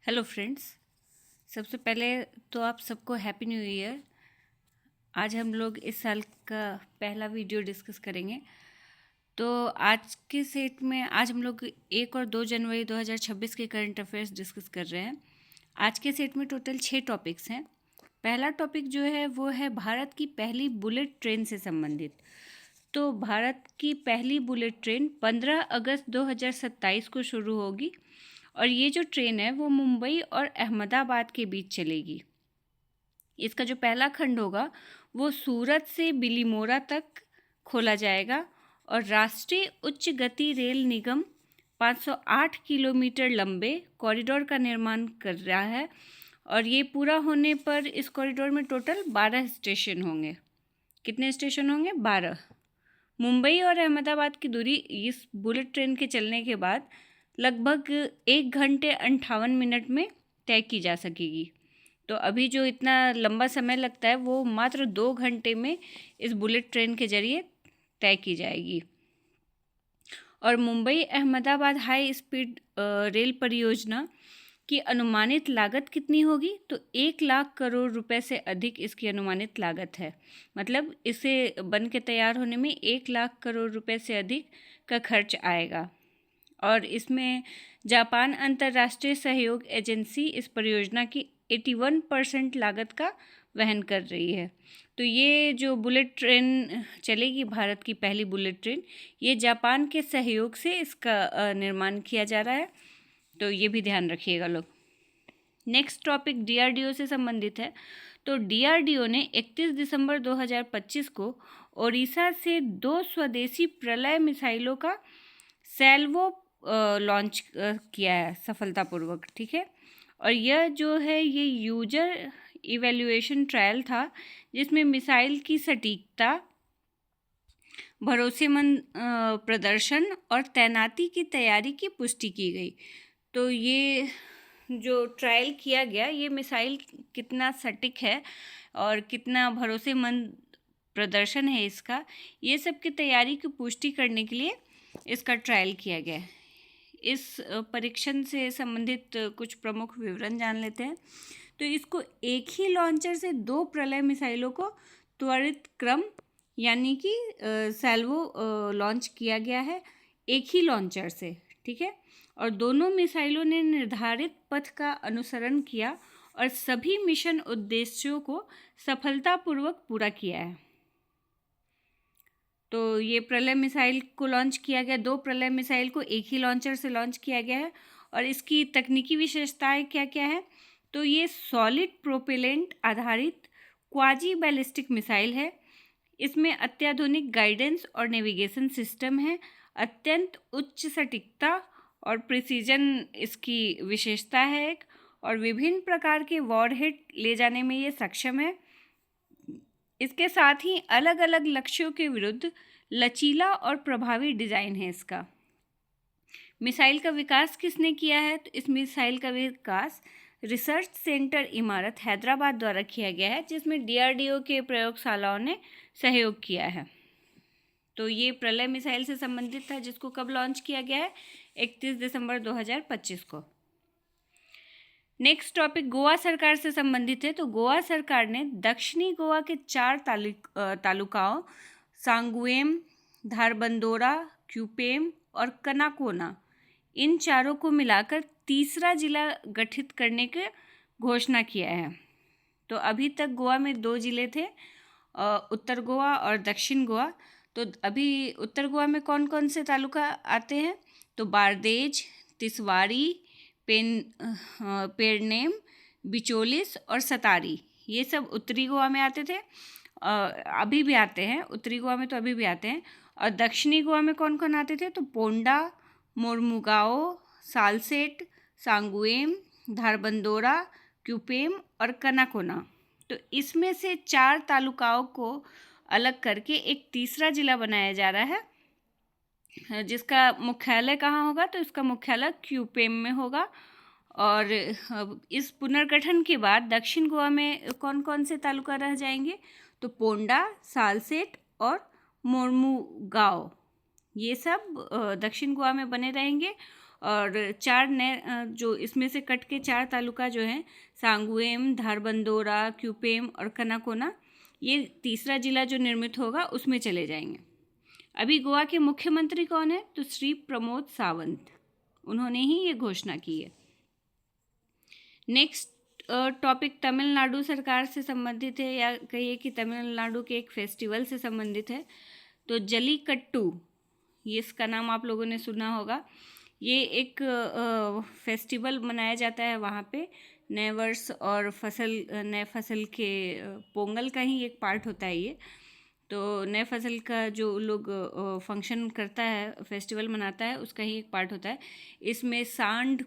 Hello friends. सबसे पहले तो आप सबको हैप्पी न्यू ईयर। आज हम लोग इस साल का पहला वीडियो डिस्कस करेंगे। तो आज के सेट में आज हम लोग 1 और 2 जनवरी 2026 के करंट अफेयर्स डिस्कस कर रहे हैं। आज के सेट में टोटल 6 टॉपिक्स हैं। पहला टॉपिक जो है वो है भारत की पहली बुलेट ट्रेन से संबंधित। तो भारत की पहली बुलेट ट्रेन 15 अगस्त 2027 को शुरू होगी और ये जो ट्रेन है वो मुंबई और अहमदाबाद के बीच चलेगी। इसका जो पहला खंड होगा वो सूरत से बिलीमोरा तक खोला जाएगा और राष्ट्रीय उच्च गति रेल निगम 508 किलोमीटर लंबे कॉरिडोर का निर्माण कर रहा है और ये पूरा होने पर इस कॉरिडोर में टोटल 12 स्टेशन होंगे। कितने स्टेशन होंगे? 12। मुंबई और अहमदाबाद की दूरी इस बुलेट ट्रेन के चलने के बाद लगभग 1 घंटे 58 मिनट में तय की जा सकेगी। तो अभी जो इतना लंबा समय लगता है वो मात्र 2 घंटे में इस बुलेट ट्रेन के जरिए तय की जाएगी। और Mumbai Ahmedabad high speed rail परियोजना की अनुमानित लागत कितनी होगी? तो 1 लाख करोड़ रुपए से अधिक इसकी अनुमानित लागत है। मतलब इसे बन के तैयार होने में 1 लाख करोड़ रुपए से अधिक का खर्च आएगा। और इसमें जापान अंतर्राष्ट्रीय सहयोग एजेंसी इस परियोजना की 81% लागत का वहन कर रही है। तो ये जो बुलेट ट्रेन चलेगी, भारत की पहली बुलेट ट्रेन, ये जापान के सहयोग से इसका निर्माण किया जा रहा है। तो ये भी ध्यान रखिएगा लोग। नेक्स्ट टॉपिक डीआरडीओ से संबंधित है। तो डीआरडीओ ने 31 दिसंबर 2025 को ओडिशा से 2 स्वदेशी प्रलय मिसाइलों का सैल्वो लॉन्च किया है सफलतापूर्वक। ठीक है। और यह जो है ये यूजर इवैल्यूएशन ट्रायल था जिसमें मिसाइल की सटीकता, भरोसेमंद प्रदर्शन और तैनाती की तैयारी की पुष्टि की गई। तो ये जो ट्रायल किया गया, ये मिसाइल कितना सटीक है और कितना भरोसेमंद प्रदर्शन है इसका, ये सब की तैयारी की पुष्टि करने के लिए इसका ट्रायल किया गया है। इस परीक्षण से संबंधित कुछ प्रमुख विवरण जान लेते हैं। तो इसको एक ही लॉन्चर से 2 प्रलय मिसाइलों को त्वरित क्रम यानी कि सैल्वो लॉन्च किया गया है एक ही लॉन्चर से। ठीक है। और दोनों मिसाइलों ने निर्धारित पथ का अनुसरण किया और सभी मिशन उद्देश्यों को सफलतापूर्वक पूरा किया है। तो ये प्रलय मिसाइल को लॉन्च किया गया, 2 प्रलय मिसाइल को एक ही लॉन्चर से लॉन्च किया गया है। और इसकी तकनीकी विशेषताएं क्या क्या है? तो ये सॉलिड प्रोपेलेंट आधारित क्वाजी बैलिस्टिक मिसाइल है। इसमें अत्याधुनिक गाइडेंस और नेविगेशन सिस्टम है। अत्यंत उच्च सटीकता और प्रिसीजन इसकी विशेषता है एक। और विभिन्न प्रकार के वॉरहेड ले जाने में ये सक्षम है। इसके साथ ही अलग अलग लक्ष्यों के विरुद्ध लचीला और प्रभावी डिज़ाइन है इसका। मिसाइल का विकास किसने किया है? तो इस मिसाइल का विकास रिसर्च सेंटर इमारत हैदराबाद द्वारा किया गया है, जिसमें डीआरडीओ के प्रयोगशालाओं ने सहयोग किया है। तो ये प्रलय मिसाइल से संबंधित था, जिसको कब लॉन्च किया गया है? 31 दिसंबर 2025 को। नेक्स्ट टॉपिक गोवा सरकार से संबंधित है। तो गोवा सरकार ने दक्षिणी गोवा के 4 तालुकाओं सांगुएम, धारबंदोरा, क्यूपेम और कनाकोना, इन चारों को मिलाकर तीसरा जिला गठित करने की घोषणा किया है। तो अभी तक गोवा में 2 जिले थे, उत्तर गोवा और दक्षिण गोवा। तो अभी उत्तर गोवा में कौन कौन से तालुका आते हैं? तो बारदेज, तिसवारी, पेरनेम, बिचोलिस और सतारी, ये सब उत्तरी गोवा में आते थे, अभी भी आते हैं। उत्तरी गोवा में तो अभी भी आते हैं। और दक्षिणी गोवा में कौन कौन आते थे? तो पोंडा, मोरमुगाओ, सालसेट, सांगुएम, धारबंदोरा, क्यूपेम और कनाकोना। तो इसमें से 4 तालुकाओं को अलग करके एक तीसरा जिला बनाया जा रहा है, जिसका मुख्यालय कहाँ होगा? तो इसका मुख्यालय क्यूपेम में होगा। और इस पुनर्गठन के बाद दक्षिण गोवा में कौन कौन से तालुका रह जाएंगे? तो पोंडा, सालसेट और मोरमुगाओ, ये सब दक्षिण गोवा में बने रहेंगे। और 4 नए जो इसमें से कट के 4 तालुका जो हैं सांगुएम, धारबंदोरा, क्यूपेम और कनाकोना, ये तीसरा जिला जो निर्मित होगा उसमें चले जाएंगे। अभी गोवा के मुख्यमंत्री कौन है? तो श्री प्रमोद सावंत, उन्होंने ही ये घोषणा की है। नेक्स्ट टॉपिक तमिलनाडु सरकार से संबंधित है, या कहिए कि तमिलनाडु के एक फेस्टिवल से संबंधित है। तो जलीकट्टू, ये इसका नाम आप लोगों ने सुना होगा। ये एक फेस्टिवल मनाया जाता है वहाँ पे। नए वर्ष और नए फसल के पोंगल का ही एक पार्ट होता है ये। तो नए फसल का जो लोग फंक्शन करता है, फेस्टिवल मनाता है, उसका ही एक पार्ट होता है। इसमें सांड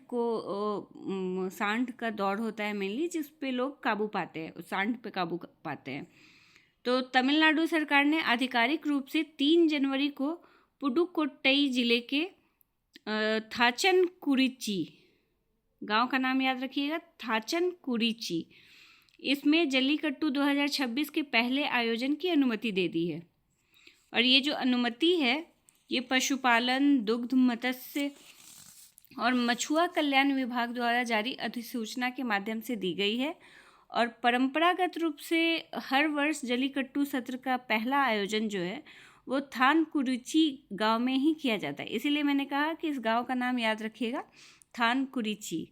का दौड़ होता है मेनली, जिस पे लोग काबू पाते हैं, सांड पे काबू पाते हैं। तो तमिलनाडु सरकार ने आधिकारिक रूप से 3 जनवरी को पुडुकोट्टई जिले के थाचनकुरिची, गांव का नाम याद रखिएगा, थाचनकुरिची, इसमें जल्लीकट्टू 2026 के पहले आयोजन की अनुमति दे दी है। और ये जो अनुमति है ये पशुपालन, दुग्ध, मत्स्य और मछुआ कल्याण विभाग द्वारा जारी अधिसूचना के माध्यम से दी गई है। और परंपरागत रूप से हर वर्ष जल्लीकट्टू सत्र का पहला आयोजन जो है वो थानकुरिची गांव में ही किया जाता है। इसीलिए मैंने कहा कि इस गांव का नाम याद रखिएगा, थानकुरिची,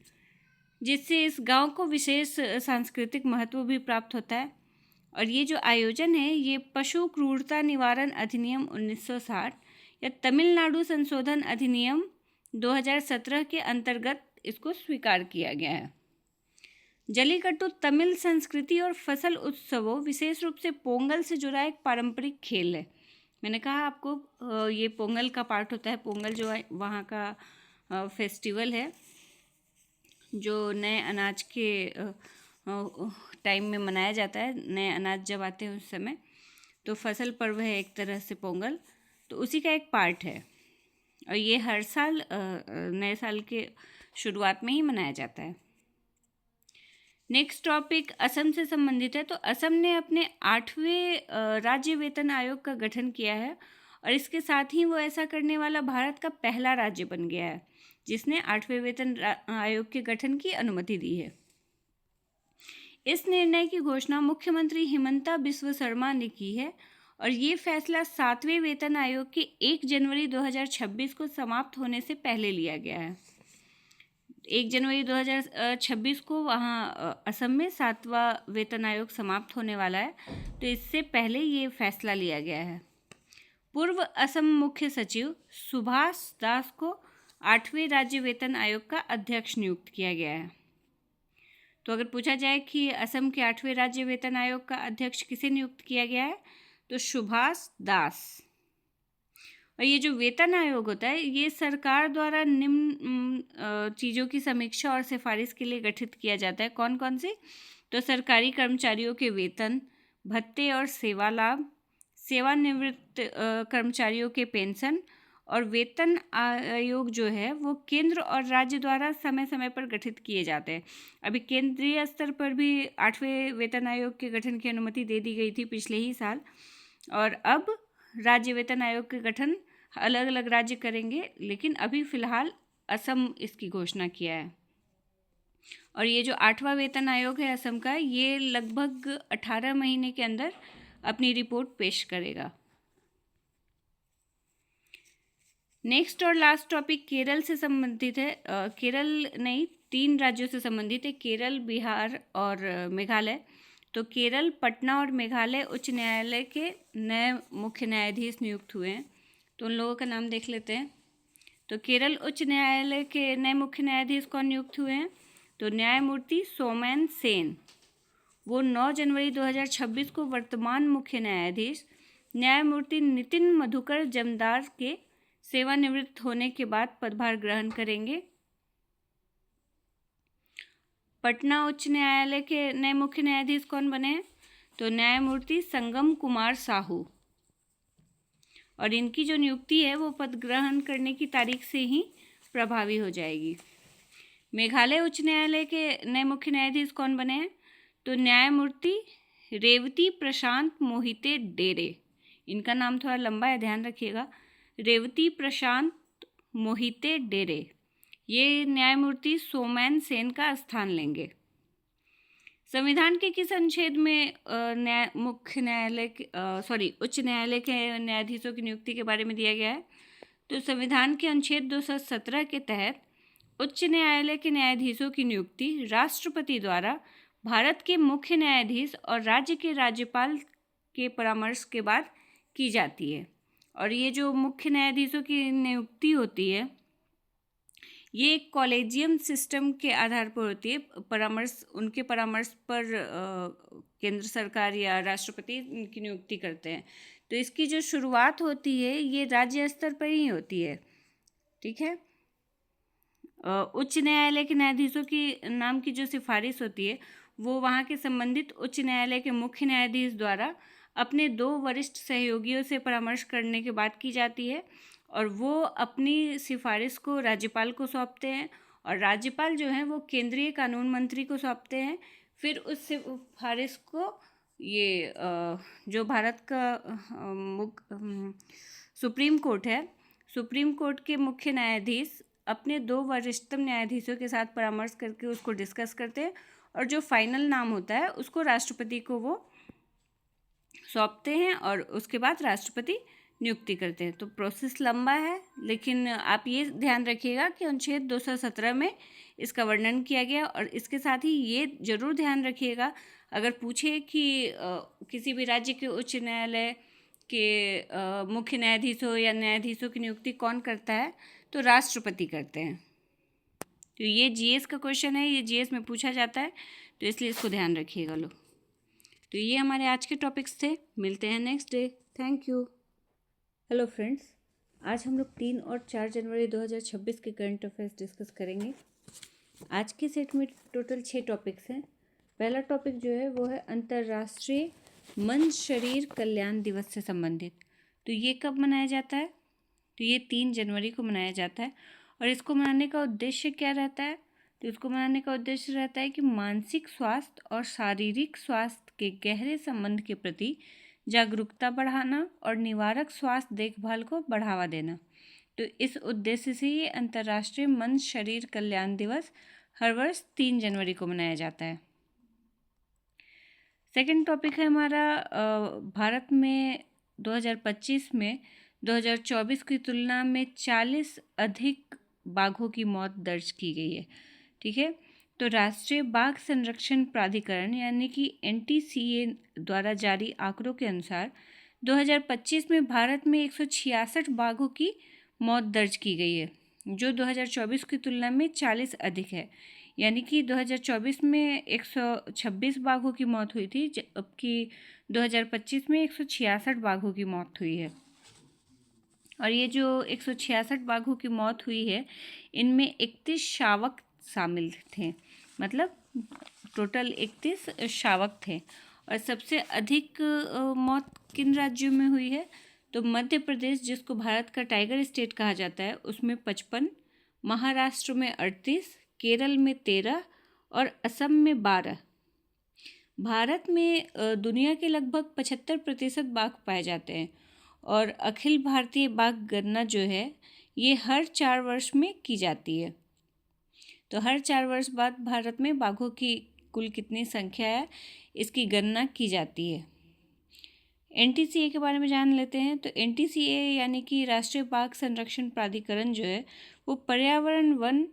जिससे इस गांव को विशेष सांस्कृतिक महत्व भी प्राप्त होता है। और ये जो आयोजन है ये पशु क्रूरता निवारण अधिनियम 1960 या तमिलनाडु संशोधन अधिनियम 2017 के अंतर्गत इसको स्वीकार किया गया है। जल्लीकट्टू तमिल संस्कृति और फसल उत्सवों, विशेष रूप से पोंगल से जुड़ा एक पारंपरिक खेल है। मैंने कहा आपको ये पोंगल का पार्ट होता है। पोंगल जो है वहाँ का फेस्टिवल है जो नए अनाज के टाइम में मनाया जाता है। नए अनाज जब आते हैं उस समय, तो फसल पर्व है एक तरह से पोंगल, तो उसी का एक पार्ट है। और ये हर साल नए साल के शुरुआत में ही मनाया जाता है। नेक्स्ट टॉपिक असम से संबंधित है। तो असम ने अपने 8वें राज्य वेतन आयोग का गठन किया है और इसके साथ ही वो ऐसा करने वाला भारत का पहला राज्य बन गया है जिसने 8वें वेतन आयोग के गठन की अनुमति दी है। इस निर्णय की घोषणा मुख्यमंत्री हिमंता बिस्वा शर्मा ने की है और ये फैसला 7वें वेतन आयोग के 1 जनवरी 2026 को समाप्त होने से पहले लिया गया है। 1 जनवरी 2026 को वहाँ असम में 7वां वेतन आयोग समाप्त होने वाला है, तो इससे पहले ये फैसला लिया गया है। पूर्व असम मुख्य सचिव सुभाष दास को 8वें राज्य वेतन आयोग का अध्यक्ष नियुक्त किया गया है। तो अगर पूछा जाए कि असम के 8वें राज्य वेतन आयोग का अध्यक्ष किसे नियुक्त किया गया है, तो सुभाष दास। और ये जो वेतन आयोग होता है ये सरकार द्वारा निम्न चीज़ों की समीक्षा और सिफारिश के लिए गठित किया जाता है। कौन कौन सी? तो सरकारी कर्मचारियों के वेतन, भत्ते और सेवा लाभ, सेवानिवृत्त कर्मचारियों के पेंशन, और वेतन आयोग जो है वो केंद्र और राज्य द्वारा समय समय पर गठित किए जाते हैं। अभी केंद्रीय स्तर पर भी 8वें वेतन आयोग के गठन की अनुमति दे दी गई थी पिछले ही साल, और अब राज्य वेतन आयोग के गठन अलग अलग राज्य करेंगे, लेकिन अभी फ़िलहाल असम इसकी घोषणा किया है। और ये जो 8वां वेतन आयोग है असम का, ये लगभग 18 महीने के अंदर अपनी रिपोर्ट पेश करेगा। नेक्स्ट और लास्ट टॉपिक केरल से संबंधित है। केरल नहीं, 3 राज्यों से संबंधित है, केरल, बिहार और मेघालय। तो केरल, पटना और मेघालय उच्च न्यायालय के नए मुख्य न्यायाधीश नियुक्त हुए हैं, तो उन लोगों का नाम देख लेते हैं। तो केरल उच्च न्यायालय के नए मुख्य न्यायाधीश कौन नियुक्त हुए हैं? तो न्यायमूर्ति सोमेन सेन, वो 9 जनवरी 2026 को वर्तमान मुख्य न्यायाधीश न्यायमूर्ति नितिन मधुकर जमदार के सेवानिवृत्त होने के बाद पदभार ग्रहण करेंगे। पटना उच्च न्यायालय के नए मुख्य न्यायाधीश कौन बने हैं? तो न्यायमूर्ति संगम कुमार साहू, और इनकी जो नियुक्ति है वो पद ग्रहण करने की तारीख से ही प्रभावी हो जाएगी। मेघालय उच्च न्यायालय के नए मुख्य न्यायाधीश कौन बने हैं? तो न्यायमूर्ति रेवती प्रशांत मोहिते डेरे, इनका नाम थोड़ा लंबा है, ध्यान रखिएगा, रेवती प्रशांत मोहिते डेरे। ये न्यायमूर्ति सोमैन सेन का स्थान लेंगे। संविधान के किस अनुच्छेद में उच्च न्यायालय के न्यायाधीशों की नियुक्ति के बारे में दिया गया है? तो संविधान के अनुच्छेद 217 के तहत उच्च न्यायालय के न्यायाधीशों की नियुक्ति राष्ट्रपति द्वारा भारत के मुख्य न्यायाधीश और राज्य के राज्यपाल के परामर्श के बाद की जाती है। और ये जो मुख्य न्यायाधीशों की नियुक्ति होती है ये एक कॉलेजियम सिस्टम के आधार पर होती है। उनके परामर्श पर केंद्र सरकार या राष्ट्रपति इनकी नियुक्ति करते हैं। तो इसकी जो शुरुआत होती है ये राज्य स्तर पर ही होती है। ठीक है। उच्च न्यायालय के न्यायाधीशों की नाम की जो सिफारिश होती है वो वहाँ के संबंधित उच्च न्यायालय के मुख्य न्यायाधीश द्वारा अपने 2 वरिष्ठ सहयोगियों से परामर्श करने के बाद की जाती है और वो अपनी सिफारिश को राज्यपाल को सौंपते हैं और राज्यपाल जो हैं वो केंद्रीय कानून मंत्री को सौंपते हैं। फिर उस सिफारिश को ये जो भारत का सुप्रीम कोर्ट है, सुप्रीम कोर्ट के मुख्य न्यायाधीश अपने 2 वरिष्ठतम न्यायाधीशों के साथ परामर्श करके उसको डिस्कस करते हैं और जो फाइनल नाम होता है उसको राष्ट्रपति को वो सौंपते हैं और उसके बाद राष्ट्रपति नियुक्ति करते हैं। तो प्रोसेस लंबा है, लेकिन आप ये ध्यान रखिएगा कि अनुच्छेद 217 में इसका वर्णन किया गया। और इसके साथ ही ये जरूर ध्यान रखिएगा, अगर पूछे कि किसी भी राज्य के उच्च न्यायालय के मुख्य न्यायाधीशों या न्यायाधीशों की नियुक्ति कौन करता है, तो राष्ट्रपति करते हैं। तो ये जीएस का क्वेश्चन है, ये जीएस में पूछा जाता है, तो इसलिए इसको ध्यान रखिएगा लोग। तो ये हमारे आज के टॉपिक्स थे, मिलते हैं next day. Thank you. Hello friends, आज हम लोग 3 और 4 जनवरी 2026 के करंट अफेयर्स डिस्कस करेंगे। आज के सेट में टोटल 6 टॉपिक्स हैं। पहला टॉपिक जो है वो है अंतर्राष्ट्रीय मन शरीर कल्याण दिवस से संबंधित। तो ये कब मनाया जाता है? तो ये 3 जनवरी को मनाया जाता है। और इसको मनाने का उद्देश्य क्या रहता है? तो इसको मनाने का उद्देश्य रहता है कि मानसिक स्वास्थ्य और शारीरिक स्वास्थ्य के गहरे संबंध के प्रति जागरूकता बढ़ाना और निवारक स्वास्थ्य देखभाल को बढ़ावा देना। तो इस उद्देश्य से ये अंतर्राष्ट्रीय मन शरीर कल्याण दिवस हर वर्ष 3 जनवरी को मनाया जाता है। सेकंड टॉपिक है हमारा भारत में 2025 में 2024 की तुलना में 40 अधिक बाघों की मौत दर्ज की गई है। ठीक है। तो राष्ट्रीय बाघ संरक्षण प्राधिकरण यानी कि NTCA द्वारा जारी आंकड़ों के अनुसार 2025 में भारत में 166 बाघों की मौत दर्ज की गई है, जो 2024 की तुलना में 40 अधिक है। यानी कि 2024 में 126 बाघों की मौत हुई थी, जबकि 2025 में 166 बाघों की मौत हुई है। और ये जो 166 बाघों की मौत हुई है, इनमें 31 शावक शामिल थे, मतलब टोटल 31 शावक थे। और सबसे अधिक मौत किन राज्यों में हुई है? तो मध्य प्रदेश, जिसको भारत का टाइगर स्टेट कहा जाता है, उसमें 55, महाराष्ट्र में 38, केरल में 13 और असम में 12। भारत में दुनिया के लगभग 75% बाघ पाए जाते हैं और अखिल भारतीय बाघ गणना जो है ये हर 4 वर्ष में की जाती है। तो हर 4 वर्ष बाद भारत में बाघों की कुल कितनी संख्या है इसकी गणना की जाती है। NTCA के बारे में जान लेते हैं। तो NTCA यानी कि राष्ट्रीय बाघ संरक्षण प्राधिकरण जो है वो पर्यावरण, वन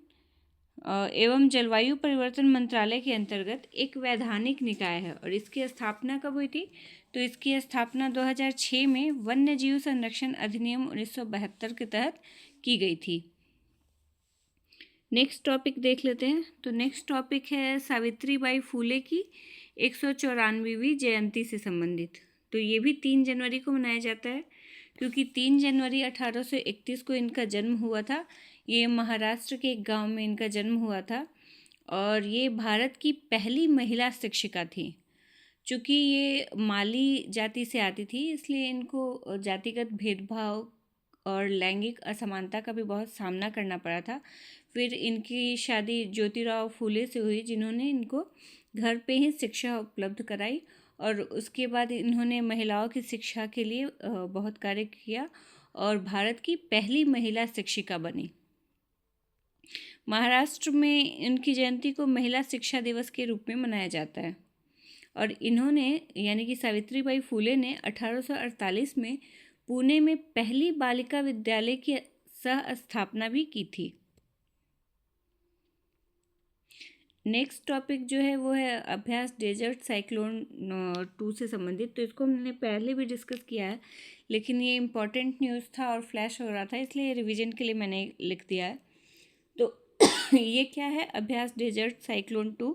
एवं जलवायु परिवर्तन मंत्रालय के अंतर्गत एक वैधानिक निकाय है। और इसकी स्थापना कब हुई थी? तो इसकी स्थापना 2006 में वन्य जीव संरक्षण अधिनियम 1972 के तहत की गई थी। नेक्स्ट टॉपिक देख लेते हैं। तो नेक्स्ट टॉपिक है सावित्रीबाई फूले की 194वीं जयंती से संबंधित। तो ये भी 3 जनवरी को मनाया जाता है, क्योंकि 3 जनवरी 1831 को इनका जन्म हुआ था। ये महाराष्ट्र के एक गांव में इनका जन्म हुआ था और ये भारत की पहली महिला शिक्षिका थी। चूँकि ये माली जाति से आती थी, इसलिए इनको जातिगत भेदभाव और लैंगिक असमानता का भी बहुत सामना करना पड़ा था। फिर इनकी शादी ज्योतिराव फूले से हुई, जिन्होंने इनको घर पे ही शिक्षा उपलब्ध कराई और उसके बाद इन्होंने महिलाओं की शिक्षा के लिए बहुत कार्य किया और भारत की पहली महिला शिक्षिका बनी। महाराष्ट्र में इनकी जयंती को महिला शिक्षा दिवस के रूप में मनाया जाता है। और इन्होंने यानी कि सावित्रीबाई फुले ने 1848 में पुणे में पहली बालिका विद्यालय की सह स्थापना भी की थी। नेक्स्ट टॉपिक जो है वो है अभ्यास डेजर्ट साइक्लोन 2 से संबंधित। तो इसको हमने पहले भी डिस्कस किया है, लेकिन ये इम्पॉर्टेंट न्यूज़ था और फ्लैश हो रहा था, इसलिए रिवीजन के लिए मैंने लिख दिया है। तो ये क्या है अभ्यास डेजर्ट साइक्लोन 2?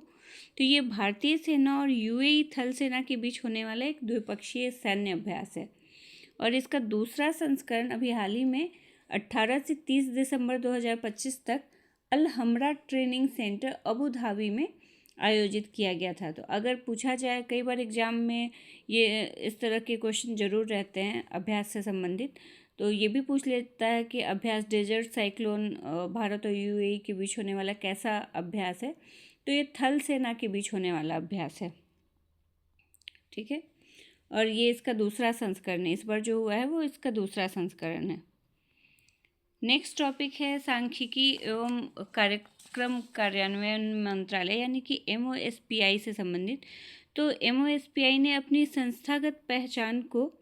तो ये भारतीय सेना और यूएई थल सेना के बीच होने वाला एक द्विपक्षीय सैन्य अभ्यास है और इसका दूसरा संस्करण अभी हाल ही में 18 से 30 दिसंबर 2025 तक अल हमरा ट्रेनिंग सेंटर अबू धाबी में आयोजित किया गया था। तो अगर पूछा जाए, कई बार एग्जाम में ये इस तरह के क्वेश्चन जरूर रहते हैं अभ्यास से संबंधित, तो ये भी पूछ लेता है कि अभ्यास डेजर्ट साइक्लोन भारत और यूएई के बीच होने वाला कैसा अभ्यास है। तो ये थल सेना के बीच होने वाला अभ्यास है, ठीक है। और ये इसका दूसरा संस्करण है, इस बार जो हुआ है वो इसका दूसरा संस्करण है। नेक्स्ट टॉपिक है सांख्यिकी एवं कार्यक्रम कार्यान्वयन मंत्रालय यानी कि MOSPI से संबंधित। तो MOSPI ने अपनी संस्थागत पहचान को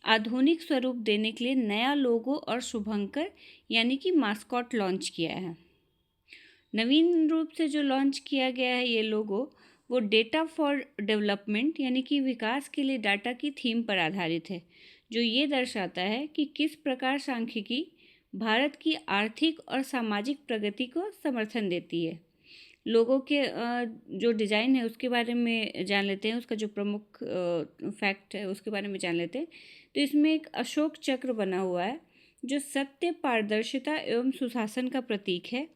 आधुनिक स्वरूप देने के लिए नया लोगो और शुभंकर यानी कि मास्कॉट लॉन्च किया है। नवीन रूप से जो लॉन्च किया गया है ये लोगो, वो डेटा फॉर डेवलपमेंट यानी कि विकास के लिए डाटा की थीम पर आधारित है, जो ये दर्शाता है कि किस प्रकार सांख्यिकी भारत की आर्थिक और सामाजिक प्रगति को समर्थन देती है। लोगों के जो डिज़ाइन है उसके बारे में जान लेते हैं, उसका जो प्रमुख फैक्ट है उसके बारे में जान लेते हैं। तो इसमें एक अशोक चक्र बना हुआ है जो सत्य, पारदर्शिता एवं सुशासन का प्रतीक है।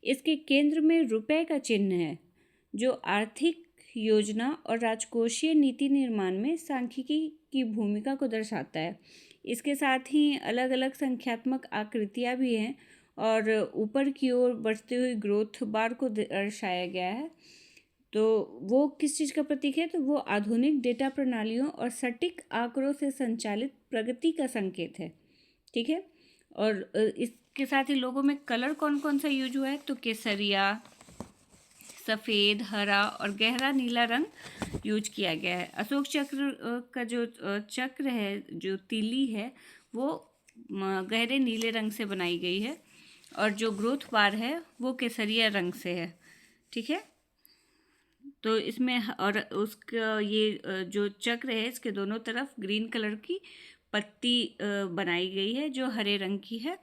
इसके केंद्र में रुपए का चिन्ह है जो आर्थिक योजना और राजकोषीय नीति निर्माण में सांख्यिकी की भूमिका को दर्शाता है। इसके साथ ही अलग अलग संख्यात्मक आकृतियाँ भी हैं और ऊपर की ओर बढ़ती हुई ग्रोथ बार को दर्शाया गया है। तो वो किस चीज़ का प्रतीक है? तो वो आधुनिक डेटा प्रणालियों और सटीक आंकड़ों से संचालित प्रगति का संकेत है, ठीक है। और इसके साथ ही लोगों में कलर कौन कौन सा यूज हुआ है? तो केसरिया, सफ़ेद, हरा और गहरा नीला रंग यूज किया गया है। अशोक चक्र का जो चक्र है, जो तीली है, वो गहरे नीले रंग से बनाई गई है और जो ग्रोथ बार है वो केसरिया रंग से है, ठीक है। तो इसमें और उसका ये जो चक्र है इसके दोनों तरफ ग्रीन कलर की पत्ती बनाई गई है जो हरे रंग की है।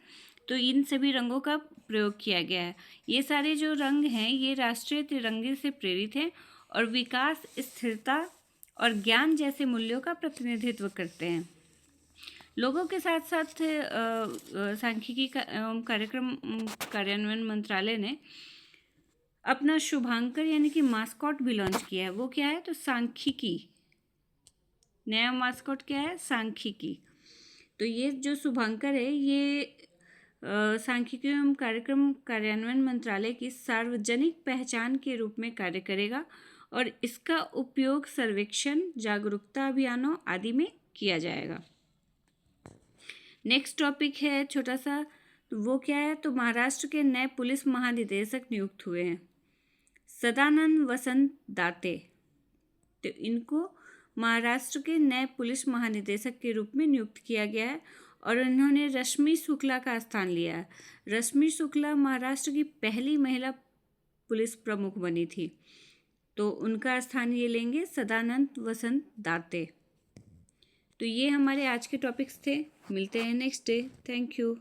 तो इन सभी रंगों का प्रयोग किया गया है। ये सारे जो रंग हैं ये राष्ट्रीय तिरंगे से प्रेरित हैं और विकास, स्थिरता और ज्ञान जैसे मूल्यों का प्रतिनिधित्व करते हैं। लोगों के साथ साथ सांख्यिकी का कार्यक्रम कार्यान्वयन मंत्रालय ने अपना शुभांकर यानी कि मास्कॉट भी लॉन्च किया है। वो क्या है? तो सांख्यिकी। नया मास्कॉट क्या है? सांख्यिकी। तो ये जो शुभांकर है ये सांख्यिकी एवं कार्यक्रम कार्यान्वयन मंत्रालय की सार्वजनिक पहचान के रूप में कार्य करेगा और इसका उपयोग सर्वेक्षण, जागरूकता अभियानों आदि में किया जाएगा। नेक्स्ट टॉपिक है छोटा सा, तो वो क्या है? तो महाराष्ट्र के नए पुलिस महानिदेशक नियुक्त हुए हैं, सदानंद वसंत दाते। तो इनको महाराष्ट्र के नए पुलिस महानिदेशक के रूप में नियुक्त किया गया है और इन्होंने रश्मि शुक्ला का स्थान लिया है। रश्मि शुक्ला महाराष्ट्र की पहली महिला पुलिस प्रमुख बनी थी, तो उनका स्थान ये लेंगे सदानंद वसंत दाते। तो ये हमारे आज के टॉपिक्स थे। मिलते हैं नेक्स्ट डे। Thank you.